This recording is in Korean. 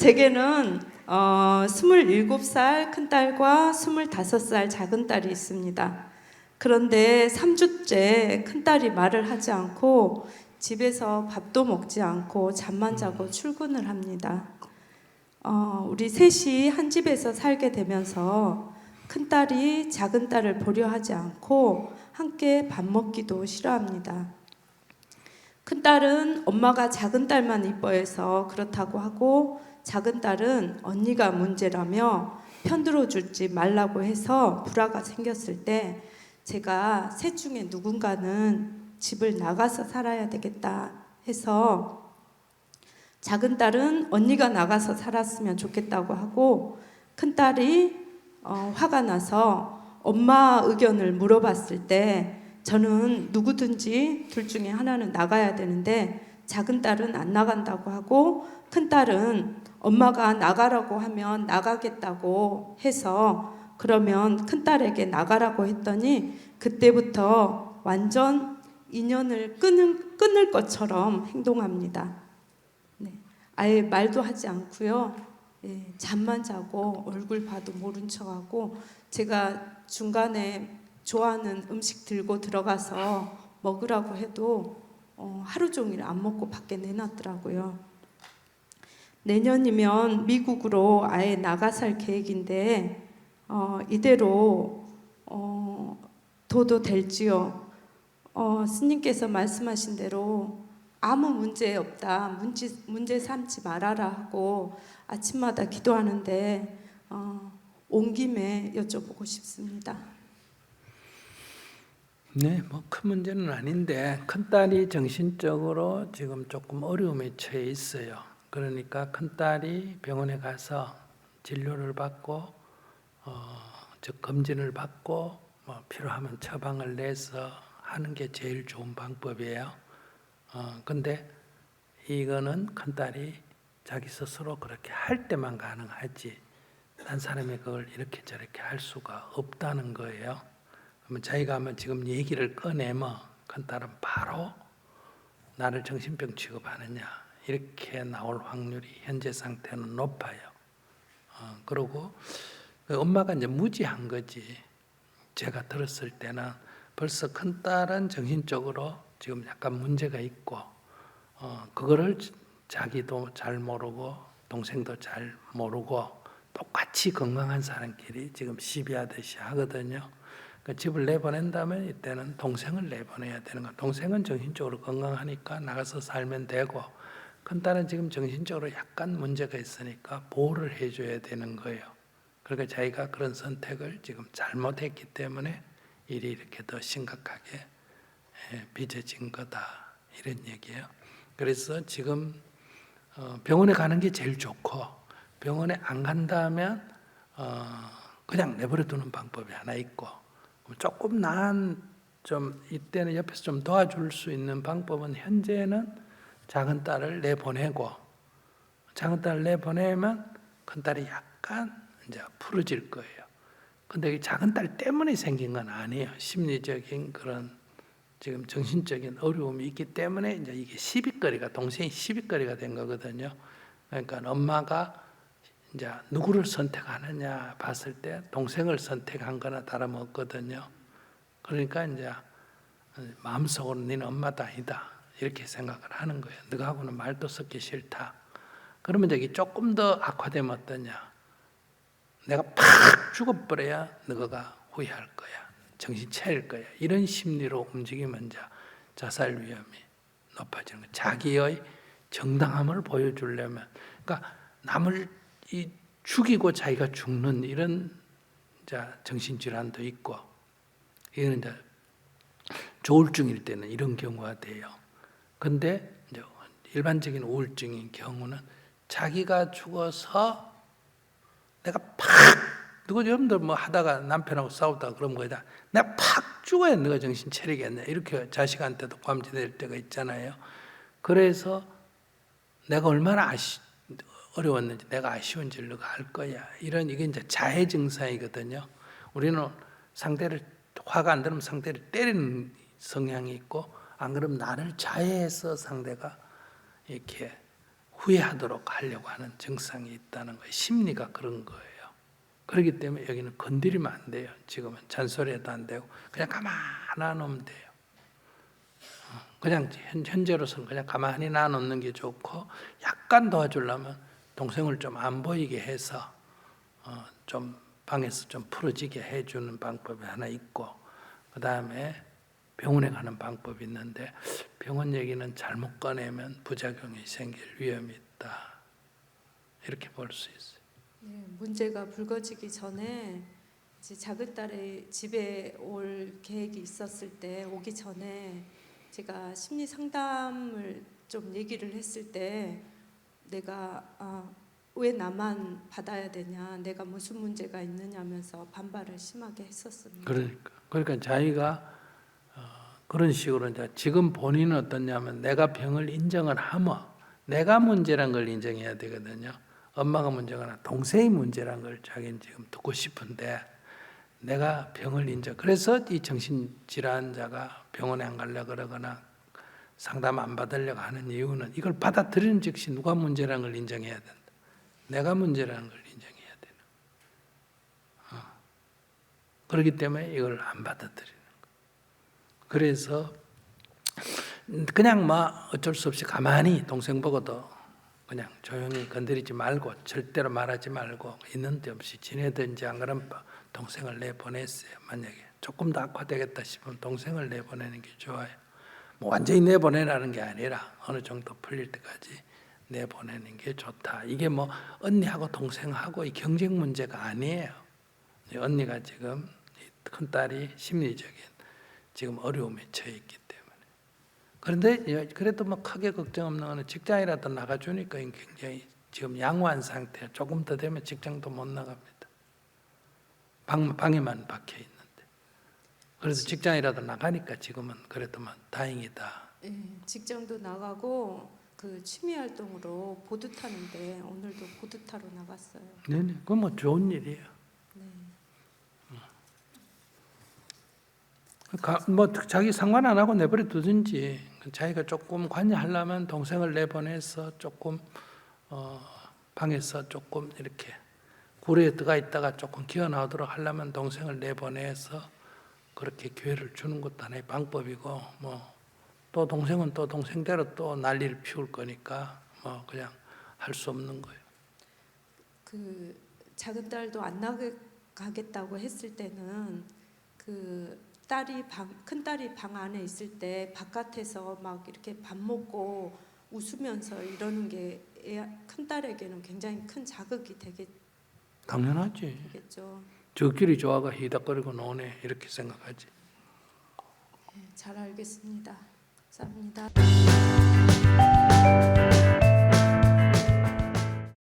제게는 27살 큰딸과 25살 작은 딸이 있습니다. 그런데 3주째 큰딸이 말을 하지 않고 집에서 밥도 먹지 않고 잠만 자고 출근을 합니다. 우리 셋이 한 집에서 살게 되면서 큰딸이 작은 딸을 보려 하지 않고 함께 밥 먹기도 싫어합니다. 큰딸은 엄마가 작은 딸만 이뻐해서 그렇다고 하고, 작은 딸은 언니가 문제라며 편들어 주지 말라고 해서 불화가 생겼을 때 제가 셋 중에 누군가는 집을 나가서 살아야 되겠다 해서 작은 딸은 언니가 나가서 살았으면 좋겠다고 하고, 큰딸이 화가 나서 엄마 의견을 물어봤을 때 저는 누구든지 둘 중에 하나는 나가야 되는데 작은 딸은 안 나간다고 하고, 큰 딸은 엄마가 나가라고 하면 나가겠다고 해서 그러면 큰 딸에게 나가라고 했더니 그때부터 완전 인연을 끊을 것처럼 행동합니다. 네, 아예 말도 하지 않고요. 예, 잠만 자고 얼굴 봐도 모른 척하고, 제가 중간에 좋아하는 음식 들고 들어가서 먹으라고 해도 하루 종일 안 먹고 밖에 내놨더라고요. 내년이면 미국으로 아예 나가 살 계획인데 이대로 둬도 될지요? 스님께서 말씀하신 대로 아무 문제 없다, 문제 삼지 말아라 하고 아침마다 기도하는데 온 김에 여쭤보고 싶습니다. 네, 뭐 큰 문제는 아닌데 큰딸이 정신적으로 지금 조금 어려움에 처해 있어요. 그러니까 큰딸이 병원에 가서 진료를 받고 즉 검진을 받고 뭐 필요하면 처방을 내서 하는 게 제일 좋은 방법이에요. 근데 이거는 큰딸이 자기 스스로 그렇게 할 때만 가능하지 딴 사람이 그걸 이렇게 저렇게 할 수가 없다는 거예요. 그러면 자기가 지금 얘기를 꺼내면 큰딸은 바로 나를 정신병 취급하느냐 이렇게 나올 확률이 현재 상태는 높아요. 그리고 엄마가 이제 무지한 거지. 제가 들었을 때는 벌써 큰딸은 정신적으로 지금 약간 문제가 있고 그거를 자기도 잘 모르고 동생도 잘 모르고 똑같이 건강한 사람끼리 지금 시비하듯이 하거든요. 그러니까 집을 내보낸다면 이때는 동생을 내보내야 되는 거예요. 동생은 정신적으로 건강하니까 나가서 살면 되고, 큰딸은 지금 정신적으로 약간 문제가 있으니까 보호를 해줘야 되는 거예요. 그러니까 자기가 그런 선택을 지금 잘못했기 때문에 일이 이렇게 더 심각하게 빚어진 거다 이런 얘기예요. 그래서 지금 병원에 가는 게 제일 좋고, 병원에 안 간다면 그냥 내버려 두는 방법이 하나 있고, 조금 나은 좀 이때는 옆에서 좀 도와줄 수 있는 방법은 현재는 작은 딸을 내보내고, 작은 딸을 내보내면 큰 딸이 약간 이제 풀어질 거예요. 근데 이 작은 딸 때문에 생긴 건 아니에요. 심리적인 그런 지금 정신적인 어려움이 있기 때문에 이제 이게 시비거리가, 동생이 시비거리가 된 거거든요. 그러니까 엄마가 이제 누구를 선택하느냐 봤을 때 동생을 선택한 거나 다름없거든요. 그러니까 이제 마음속으로 너는 엄마도 아니다 이렇게 생각을 하는 거예요. 너하고는 말도 섞기 싫다. 그러면 저기 조금 더 악화되면 어떠냐? 내가 팍 죽어버려야 너가 후회할 거야. 정신 차릴 거야. 이런 심리로 움직이면 이제 자살 위험이 높아지는 거예요. 자기의 정당함을 보여주려면, 그러니까 남을 죽이고 자기가 죽는 이런 정신질환도 있고, 이거는 이제 조울증일 때는 이런 경우가 돼요. 근데 이제 일반적인 우울증인 경우는 자기가 죽어서 내가 팍, 누구 여러분들 뭐 하다가 남편하고 싸우다가 그런 거다. 내가 팍 죽어야 너가 정신 차리겠네. 이렇게 자식한테도 감지될 때가 있잖아요. 그래서 내가 얼마나 어려웠는지, 내가 아쉬운지를 너가 알 거야. 이게 이제 자해 증상이거든요. 우리는 상대를, 화가 안 들으면 상대를 때리는 성향이 있고, 안 그러면 나를 자해해서 상대가 이렇게 후회하도록 하려고 하는 증상이 있다는 거예요. 심리가 그런 거예요. 그렇기 때문에 여기는 건드리면 안 돼요. 지금은 잔소리해도 안 되고 그냥 가만히 놔놓으면 돼요. 그냥 현재로서는 그냥 가만히 놔놓는 게 좋고, 약간 도와주려면 동생을 좀 안 보이게 해서 좀 방에서 좀 풀어지게 해주는 방법이 하나 있고, 그 다음에 병원에 가는 방법이 있는데, 병원 얘기는 잘못 꺼내면 부작용이 생길 위험이 있다, 이렇게 볼 수 있어요. 네, 문제가 불거지기 전에 이제 작은 딸이 집에 올 계획이 있었을 때, 오기 전에 제가 심리 상담을 좀 얘기를 했을 때, 내가 왜 나만 받아야 되냐, 내가 무슨 문제가 있느냐면서 반발을 심하게 했었습니다. 그러니까 자기가 그런 식으로 이제 지금 본인은 어떠냐면, 내가 병을 인정을 하면 내가 문제란 걸 인정해야 되거든요. 엄마가 문제거나 동생이 문제란 걸 자기는 지금 듣고 싶은데, 내가 병을 인정. 그래서 이 정신질환자가 병원에 안 가려고 그러거나 상담 안 받으려고 하는 이유는, 이걸 받아들이는 즉시 누가 문제라는 걸 인정해야 된다. 내가 문제라는 걸 인정해야 되는 거예요. 그렇기 때문에 이걸 안 받아들이는 거예요. 그래서 그냥 어쩔 수 없이 가만히 동생 보고도 그냥 조용히 건드리지 말고, 절대로 말하지 말고 있는 데 없이 지내든지, 안 그러면 동생을 내보냈어요. 만약에 조금 더 악화되겠다 싶으면 동생을 내보내는 게 좋아요. 완전히 내보내라는 게 아니라 어느 정도 풀릴 때까지 내보내는 게 좋다. 이게 언니하고 동생하고 이 경쟁 문제가 아니에요. 언니가 지금 큰딸이 심리적인 지금 어려움에 처해 있기 때문에. 그런데 그래도 크게 걱정 없는 거는, 직장이라도 나가주니까 굉장히 지금 양호한 상태예요. 조금 더 되면 직장도 못 나갑니다. 방에만 박혀 있는데. 그래서 직장이라도 나가니까 지금은 그래도 다행이다. 예, 직장도 나가고 그 취미 활동으로 보드 타는데 오늘도 보드 타러 나갔어요. 네네, 그건 좋은 일이에요. 네. 자기 상관 안 하고 내버려 두든지, 자기가 조금 관여하려면 동생을 내보내서 조금 방에서 조금 이렇게 굴에 들어가 있다가 조금 기어 나오도록 하려면 동생을 내보내서 그렇게 기회를 주는 것도 하나의 방법이고, 또 동생은 또 동생대로 또 난리를 피울 거니까 그냥 할 수 없는 거예요. 그 작은 딸도 안 나가겠다고 했을 때는 그 큰 딸이 방 안에 있을 때 바깥에서 이렇게 밥 먹고 웃으면서 이러는 게 큰 딸에게는 굉장히 큰 자극이 당연하지. 되겠죠. 저끼리 좋아가 히닥거리고 노네, 이렇게 생각하지. 네, 잘 알겠습니다. 감사합니다.